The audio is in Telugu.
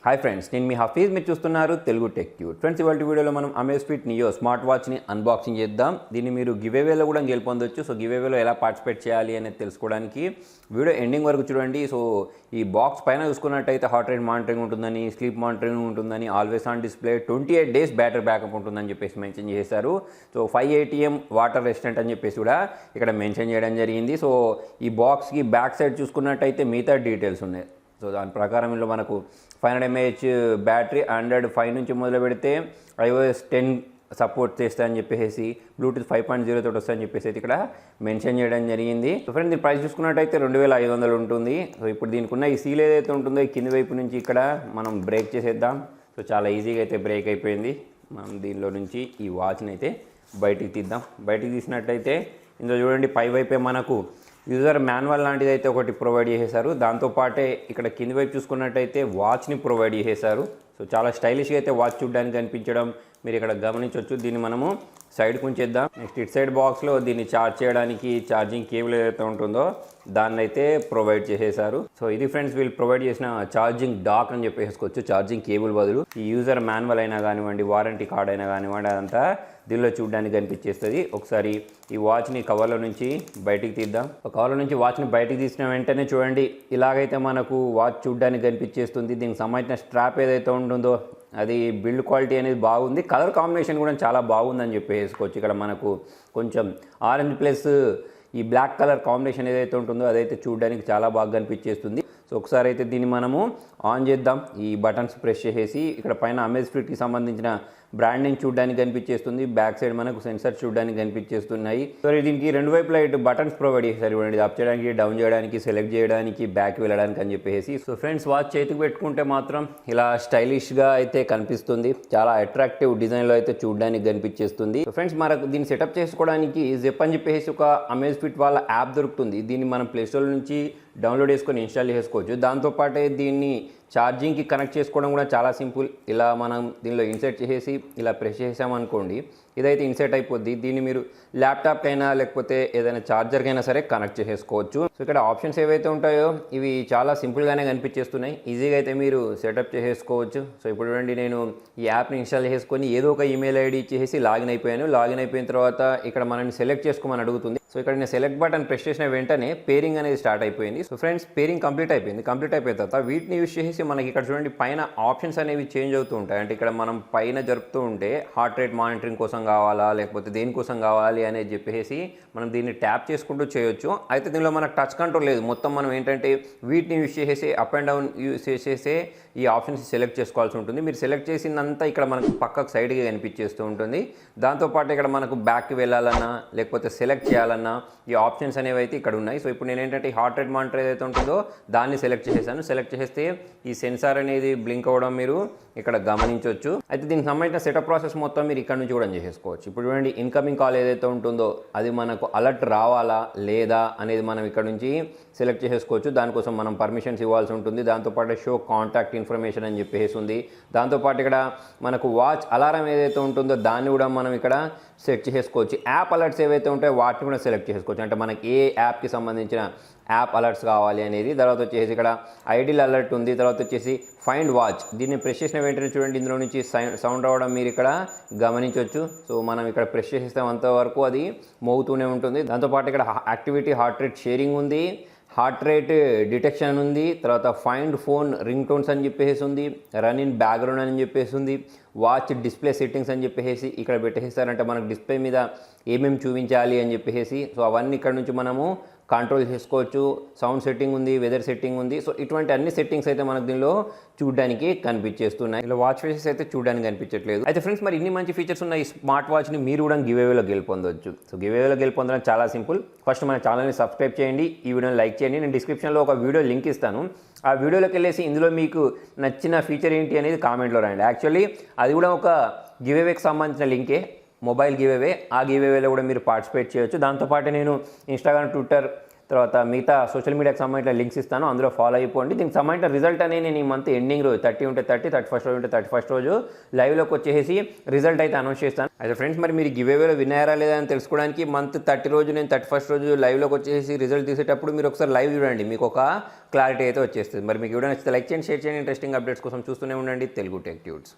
హాయ్ ఫ్రెండ్స్, నేను మీ హఫీజ్. మీరు చూస్తున్నారు తెలుగు టెక్ ట్యూబ్. ఫ్రెండ్స్, ఇవాళ వీడియోలో మనం అమేజ్ఫిట్ నియో స్మార్ట్ వాచ్ని అన్బాక్సింగ్ చేద్దాం. దీన్ని మీరు గివేవేలో కూడా గెలుపొందొచ్చు. సో గివేవేలో ఎలా పార్టిసిపేట్ చేయాలి అనేది తెలుసుకోవడానికి వీడియో ఎండింగ్ వరకు చూడండి. సో ఈ బాక్స్ పైన చూసుకున్నట్టయితే హార్ట్ రేట్ మానిటరింగ్ ఉంటుందని, స్లీప్ మానిటరింగ్ ఉంటుందని, always on display, 28 days battery backup ఉంటుందని చెప్పేసి మెన్షన్ చేశారు. సో 5 ATM వాటర్ రెసిస్టెంట్ అని చెప్పేసి కూడా ఇక్కడ మెన్షన్ చేయడం జరిగింది. సో ఈ బాక్స్కి బ్యాక్ సైడ్ చూసుకున్నట్టయితే మిగతా డీటెయిల్స్ ఉన్నాయి. సో దాని ప్రకారం ఇందులో మనకు 500 mAh బ్యాటరీ, Android 5 నుంచి మొదలు పెడితే iOS 10 సపోర్ట్ చేస్తాయని చెప్పేసి, బ్లూటూత్ 5.0 తోటి వస్తాయని చెప్పేసి ఇక్కడ మెన్షన్ చేయడం జరిగింది. సో ఫ్రెండ్స్, దీని ప్రైస్ చూసుకున్నట్టయితే 2500 ఉంటుంది. సో ఇప్పుడు దీనికి ఉన్న ఈ సీల్ ఏదైతే ఉంటుందో ఈ కింది వైపు నుంచి ఇక్కడ మనం బ్రేక్ చేసేద్దాం. సో చాలా ఈజీగా అయితే బ్రేక్ అయిపోయింది. మనం దీనిలో నుంచి ఈ వాచ్ని అయితే బయటికి తీద్దాం. బయటికి తీసినట్టయితే ఇందులో చూడండి, పై వైపే మనకు యూజర్ మాన్యువల్ లాంటిది అయితే ఒకటి ప్రొవైడ్ చేసేశారు. దాంతోపాటే ఇక్కడ కింది వైపు చూసుకున్నట్టయితే వాచ్ని ప్రొవైడ్ చేసేశారు. సో చాలా స్టైలిష్గా అయితే వాచ్ చూడడానికి కనిపించడం మీరు ఇక్కడ గమనించవచ్చు. దీన్ని మనము సైడ్కి ఉంచేద్దాం. నెక్స్ట్ ఇట్ సైడ్ బాక్స్లో దీన్ని ఛార్జ్ చేయడానికి ఛార్జింగ్ కేబుల్ ఏదైతే ఉంటుందో దాన్ని అయితే ప్రొవైడ్ చేసేశారు. సో ఇది ఫ్రెండ్స్, వీళ్ళు ప్రొవైడ్ చేసిన ఛార్జింగ్ డాక్ అని చెప్పేసుకోవచ్చు. ఛార్జింగ్ కేబుల్ బదులు ఈ యూజర్ మాన్యువల్ అయినా కానివ్వండి, వారంటీ కార్డ్ అయినా కానివ్వండి, అదంతా దీనిలో చూడడానికి కనిపించేస్తుంది. ఒకసారి ఈ వాచ్ని కవర్లో నుంచి బయటికి తీద్దాం. కవర్లో నుంచి వాచ్ని బయటికి తీసిన వెంటనే చూడండి, ఇలాగైతే మనకు వాచ్ చూడడానికి కనిపించేస్తుంది. దీనికి సంబంధించిన స్ట్రాప్ ఏదైతే ఉంటుందో అది బిల్డ్ క్వాలిటీ అనేది బాగుంది. కలర్ కాంబినేషన్ కూడా చాలా బాగుందని చెప్పేసుకోవచ్చు. ఇక్కడ మనకు కొంచెం ఆరెంజ్ ప్లస్ ఈ బ్లాక్ కలర్ కాంబినేషన్ ఏదైతే ఉంటుందో అదైతే చూడడానికి చాలా బాగా కనిపించేస్తుంది. సో ఒకసారి అయితే దీన్ని మనము ఆన్ చేద్దాం. ఈ బటన్స్ ప్రెస్ చేసేసి ఇక్కడ పైన అమేజ్ఫిట్కి సంబంధించిన బ్రాండింగ్ చూడడానికి కనిపించేస్తుంది. బ్యాక్ సైడ్ మనకు సెన్సర్ చూడడానికి కనిపించేస్తున్నాయి. సో దీనికి రెండు వైపులా ఇటు బటన్స్ ప్రొవైడ్ చేశారు. ఇవ్వండి, అప్ చేయడానికి, డౌన్ చేయడానికి, సెలెక్ట్ చేయడానికి, బ్యాక్ వెళ్ళడానికి అని చెప్పేసి. సో ఫ్రెండ్స్, వాచ్ చేతికి పెట్టుకుంటే మాత్రం ఇలా స్టైలిష్గా అయితే కనిపిస్తుంది. చాలా అట్రాక్టివ్ డిజైన్లో అయితే చూడడానికి కనిపించేస్తుంది. సో ఫ్రెండ్స్, మనకు దీన్ని సెటప్ చేసుకోవడానికి జిప్ అని చెప్పేసి ఒక అమేజ్ఫిట్ వాళ్ళ యాప్ దొరుకుతుంది. దీన్ని మనం ప్లేస్టోర్ నుంచి డౌన్లోడ్ చేసుకొని ఇన్స్టాల్ చేసుకోవచ్చు. దాంతోపాటే దీన్ని ఛార్జింగ్కి కనెక్ట్ చేసుకోవడం కూడా చాలా సింపుల్. ఇలా మనం దీనిలో ఇన్సర్ట్ చేసేసి ఇలా ప్రెస్ చేసామనుకోండి, ఇదైతే ఇన్సర్ట్ అయిపోద్ది. దీన్ని మీరు ల్యాప్టాప్కైనా లేకపోతే ఏదైనా ఛార్జర్కైనా సరే కనెక్ట్ చేసేసుకోవచ్చు. సో ఇక్కడ ఆప్షన్స్ ఏవైతే ఉంటాయో ఇవి చాలా సింపుల్గానే కనిపించేస్తున్నాయి. ఈజీగా అయితే మీరు సెటప్ చేసేసుకోవచ్చు. సో ఇప్పుడు చూడండి, నేను ఈ యాప్ని ఇన్స్టాల్ చేసుకొని ఏదో ఒక ఈమెయిల్ ఐడి ఇచ్చేసి లాగిన్ అయిపోయాను. లాగిన్ అయిపోయిన తర్వాత ఇక్కడ మనల్ని సెలెక్ట్ చేసుకోమని అడుగుతుంది. సో ఇక్కడ నేను సెలెక్ట్ బటన్ ప్రెస్ చేసిన వెంటనే పేరింగ్ అనేది స్టార్ట్ అయిపోయింది. సో ఫ్రెండ్స్, పేరింగ్ కంప్లీట్ అయిపోయింది. కంప్లీట్ అయిపోయిన తర్వాత వీటిని యూస్ చేసి మనకి ఇక్కడ చూడండి పైన ఆప్షన్స్ అనేవి చేంజ్ అవుతూ ఉంటాయి. అంటే ఇక్కడ మనం పైన జరుపుతూ ఉంటే హార్ట్ రేట్ మానిటరింగ్ కోసం కావాలా లేకపోతే దేనికోసం కావాలి అనేది చెప్పేసి మనం దీన్ని ట్యాప్ చేసుకుంటూ చేయొచ్చు. అయితే దీనిలో మనకు టచ్ కంట్రోల్ లేదు. మొత్తం మనం ఏంటంటే వీటిని యూస్ చేసేసి అప్ అండ్ డౌన్ యూస్ చేసేసే ఈ ఆప్షన్స్ సెలెక్ట్ చేసుకోవాల్సి ఉంటుంది. మీరు సెలెక్ట్ చేసిందంతా ఇక్కడ మనకు పక్కకు సైడ్గా కనిపించేస్తూ ఉంటుంది. దాంతోపాటు ఇక్కడ మనకు బ్యాక్కి వెళ్ళాలన్నా లేకపోతే సెలెక్ట్ చేయాలన్నా ఈ ఆప్షన్స్ అనేవి అయితే ఇక్కడ ఉన్నాయి. సో ఇప్పుడు నేను ఏంటంటే ఈ హార్ట్ రేట్ మానిటర్ ఏదైతే ఉంటుందో దాన్ని సెలెక్ట్ చేసేసాను. సెలెక్ట్ చేస్తే ఈ సెన్సార్ అనేది బ్లింక్ అవ్వడం మీరు ఇక్కడ గమనించవచ్చు. అయితే దీనికి సంబంధించిన సెటప్ ప్రాసెస్ మొత్తం మీరు ఇక్కడ నుంచి కూడా చేసుకోవచ్చు. ఇప్పుడు చూడండి, ఇన్కమింగ్ కాల్ ఏదైతే ఉంటుందో అది మనకు అలర్ట్ రావాలా లేదా అనేది మనం ఇక్కడ నుంచి సెలెక్ట్ చేసేసుకోవచ్చు. దానికోసం మనం పర్మిషన్స్ ఇవ్వాల్సి ఉంటుంది. దాంతోపాటు షో కాంటాక్ట్ ఇన్ఫర్మేషన్ అని చెప్పేసి ఉంది. దాంతోపాటు ఇక్కడ మనకు వాచ్ అలారం ఏదైతే ఉంటుందో దాన్ని కూడా మనం ఇక్కడ సెట్ చేసుకోవచ్చు. యాప్ అలర్ట్స్ ఏవైతే ఉంటాయో వాటిని కూడా సెలెక్ట్ చేసుకోవచ్చు. అంటే మనకి ఏ యాప్కి సంబంధించిన యాప్ అలర్ట్స్ కావాలి అనేది. తర్వాత వచ్చేసి ఇక్కడ ఐడిల్ అలర్ట్ ఉంది. తర్వాత వచ్చేసి ఫైండ్ వాచ్, దీన్ని ప్రెస్ చేసిన వెంటనే చూడండి ఇందులో నుంచి సౌండ్ రావడం మీరు ఇక్కడ గమనించవచ్చు. సో మనం ఇక్కడ ప్రెస్ చేసేస్తాం అంతవరకు అది మోగుతూనే ఉంటుంది. దాంతోపాటు ఇక్కడ యాక్టివిటీ హార్ట్ రేట్ షేరింగ్ ఉంది, హార్ట్ రేట్ డిటెక్షన్ ఉంది, తర్వాత ఫైండ్ ఫోన్ రింగ్ టోన్స్ అని చెప్పేసి ఉంది, రన్ ఇన్ బ్యాక్గ్రౌండ్ అని చెప్పేసి ఉంది, వాచ్ డిస్ప్లే సెట్టింగ్స్ అని చెప్పేసి ఇక్కడ పెట్టేస్తారంటే మనకు డిస్ప్లే మీద ఏమేమి చూపించాలి అని చెప్పేసి. సో అవన్నీ ఇక్కడ నుంచి మనము కంట్రోల్ చేసుకోవచ్చు. సౌండ్ సెట్టింగ్ ఉంది, వెదర్ సెట్టింగ్ ఉంది. సో ఇటువంటి అన్ని సెట్టింగ్స్ అయితే మనకు దీనిలో చూడడానికి కనిపించేస్తున్నాయి. ఇలా వాచ్ ఫేసెస్ అయితే చూడడానికి కనిపించట్లేదు. అయితే ఫ్రెండ్స్, మరి ఇన్ని మంచి ఫీచర్స్ ఉన్న ఈ స్మార్ట్ వాచ్ని మీరు కూడా గివేవేలో గెలుపొందవచ్చు. సో గివేవేలో గెలుపొందడం చాలా సింపుల్. ఫస్ట్ మన ఛానల్ని సబ్స్క్రైబ్ చేయండి, ఈ వీడియోని లైక్ చేయండి. నేను డిస్క్రిప్షన్లో ఒక వీడియో లింక్ ఇస్తాను. ఆ వీడియోలోకి వెళ్ళేసి ఇందులో మీకు నచ్చిన ఫీచర్ ఏంటి అనేది కామెంట్లో రాయండి. యాక్చువల్లీ అది కూడా ఒక గివేవేకి సంబంధించిన లింకే, మొబైల్ గివేవే. ఆ గివేవేలో కూడా మీరు పార్టిసిపేట్ చేయొచ్చు. దాంతోపాటు నేను ఇన్స్టాగ్రామ్, ట్విట్టర్ తర్వాత మిగతా సోషల్ మీడియాకి సంబంధించిన లింక్స్ ఇస్తాను, అందులో ఫాలో అయిపోండి. దీనికి సంబంధించిన రిజల్ట్ అనేది నేను ఈ మంత్ ఎండింగ్ రోజు 30 ఉంటే 30, 31st రోజు ఉంటే 31st రోజు లైవ్లోకి వచ్చేసి రిజల్ట్ అయితే అనౌన్స్ చేస్తాను. అయితే ఫ్రెండ్స్, మరి మీరు గివ్ అవేలో విన్నారా లేదా అని తెలుసుకోవడానికి మంత్ 30 రోజు నేను 31st రోజు లైవ్లోకి వచ్చేసి రిజల్ట్ తీసేటప్పుడు మీరు ఒకసారి లైవ్ చూడండి, మీకు ఒక క్లారిటీ అయితే వచ్చేస్తుంది. మరి మీకు వీడియో నచ్చితే లైక్ చేయండి, షేర్ చేయండి. ఇంట్రెస్టింగ్ అప్డేట్స్ కోసం చూస్తూనే ఉండండి తెలుగు టెక్ ట్యూట్స్.